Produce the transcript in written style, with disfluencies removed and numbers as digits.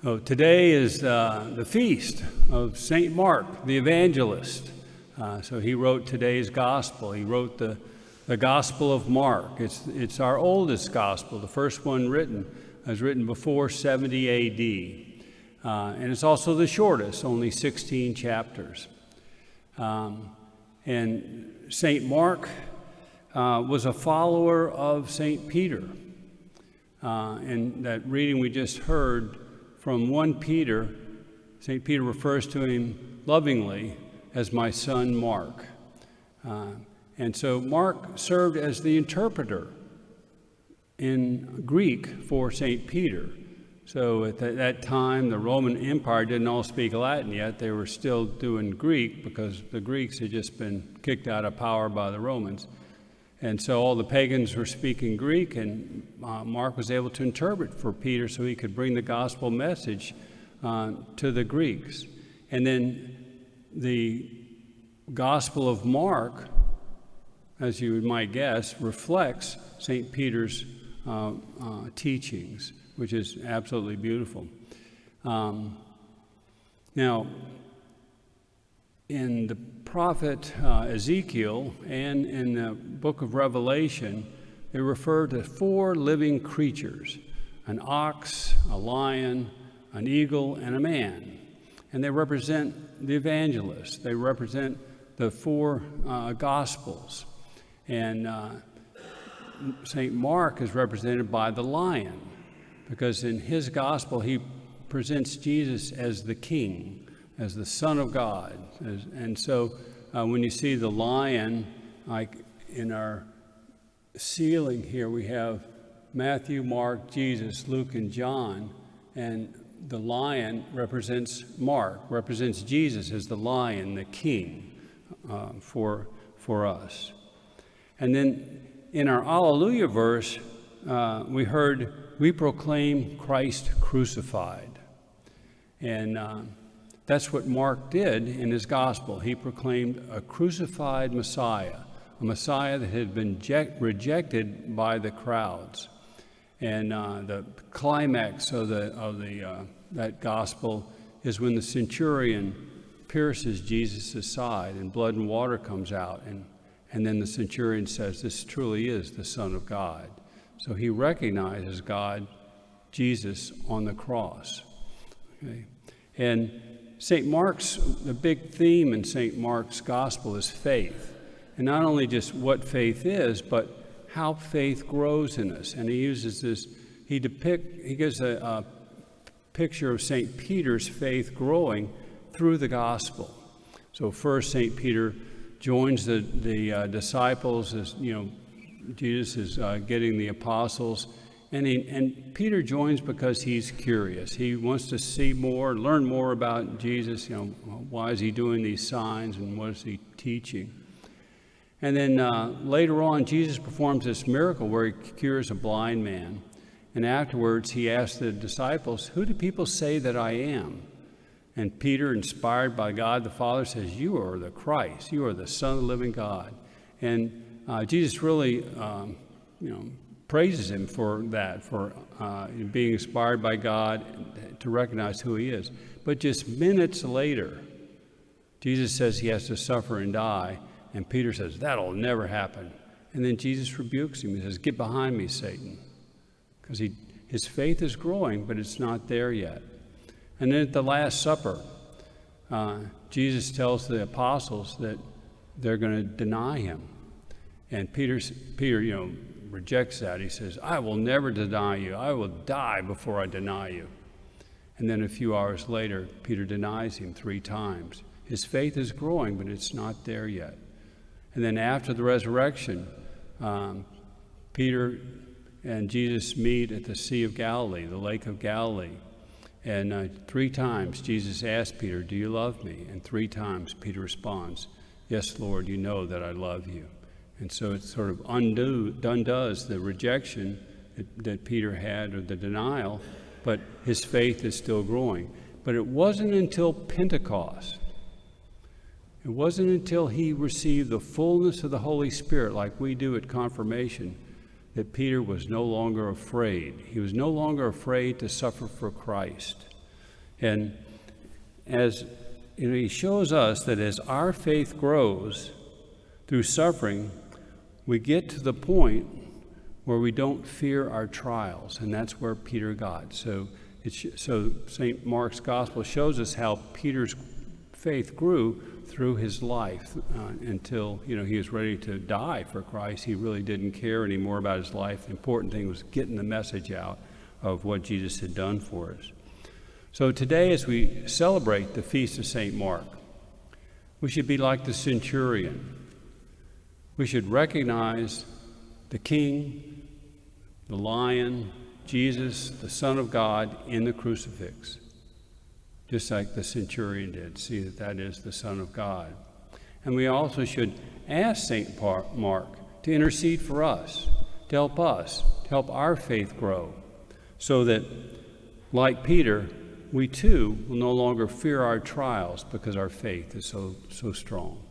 So today is the feast of St. Mark, the evangelist. So he wrote today's gospel. He wrote the Gospel of Mark. It's our oldest gospel. The first one was written before 70 A.D. And it's also the shortest, only 16 chapters. And St. Mark was a follower of St. Peter. And that reading we just heard from 1 Peter, St. Peter refers to him lovingly as my son Mark. And so Mark served as the interpreter in Greek for St. Peter. So at that time, the Roman Empire didn't all speak Latin yet. They were still doing Greek because the Greeks had just been kicked out of power by the Romans. And so all the pagans were speaking Greek, and Mark was able to interpret for Peter so he could bring the gospel message to the Greeks. And then the Gospel of Mark, as you might guess, reflects St. Peter's teachings, which is absolutely beautiful. Now, in the prophet Ezekiel and in the book of Revelation, they refer to 4 living creatures: an ox, a lion, an eagle, and a man. And they represent the evangelists. They represent the 4 Gospels. And St. Mark is represented by the lion, because in his Gospel he presents Jesus as the King, as the Son of God. And so when you see the lion, like in our ceiling here, we have Matthew, Mark, Jesus, Luke, and John. And the lion represents Mark, represents Jesus as the lion, the King for us. And then in our Alleluia verse, we heard, "We proclaim Christ crucified." And that's what Mark did in his gospel. He proclaimed a crucified Messiah, a Messiah that had been rejected by the crowds. And the climax of that gospel is when the centurion pierces Jesus' side and blood and water comes out. And then the centurion says, "This truly is the Son of God." So he recognizes God, Jesus, on the cross. Okay? And the big theme in St. Mark's gospel is faith. And not only just what faith is, but how faith grows in us. And he uses this, he gives a picture of St. Peter's faith growing through the gospel. So first, St. Peter joins the disciples as, Jesus is getting the apostles. And Peter joins because he's curious. He wants to see more, learn more about Jesus. Why is he doing these signs and what is he teaching? And then later on, Jesus performs this miracle where he cures a blind man. And afterwards, he asks the disciples, "Who do people say that I am?" And Peter, inspired by God the Father, says, "You are the Christ. You are the Son of the living God." And Jesus really, praises him for that, for being inspired by God to recognize who he is. But just minutes later, Jesus says he has to suffer and die, and Peter says, "That'll never happen." And then Jesus rebukes him. He says, "Get behind me, Satan," because his faith is growing, but it's not there yet. And then at the Last Supper, Jesus tells the apostles that they're going to deny him. And Peter, rejects that. He says, "I will never deny you. I will die before I deny you." And then a few hours later, Peter denies him 3 times. His faith is growing, but it's not there yet. And then after the resurrection, Peter and Jesus meet at the Sea of Galilee, the Lake of Galilee. And 3 times Jesus asks Peter, "Do you love me?" And 3 times Peter responds, "Yes, Lord, you know that I love you." And so it sort of undoes the rejection that Peter had, or the denial, but his faith is still growing. But it wasn't until Pentecost, it wasn't until he received the fullness of the Holy Spirit, like we do at confirmation, that Peter was no longer afraid. He was no longer afraid to suffer for Christ. And as he shows us that as our faith grows through suffering, we get to the point where we don't fear our trials, and that's where Peter got. So St. Mark's Gospel shows us how Peter's faith grew through his life until he was ready to die for Christ. He really didn't care anymore about his life. The important thing was getting the message out of what Jesus had done for us. So today, as we celebrate the feast of St. Mark, we should be like the centurion. We should recognize the King, the Lion, Jesus, the Son of God, in the crucifix, just like the centurion did. See that is the Son of God. And we also should ask St. Mark to intercede for us, to help our faith grow, so that, like Peter, we too will no longer fear our trials because our faith is so strong.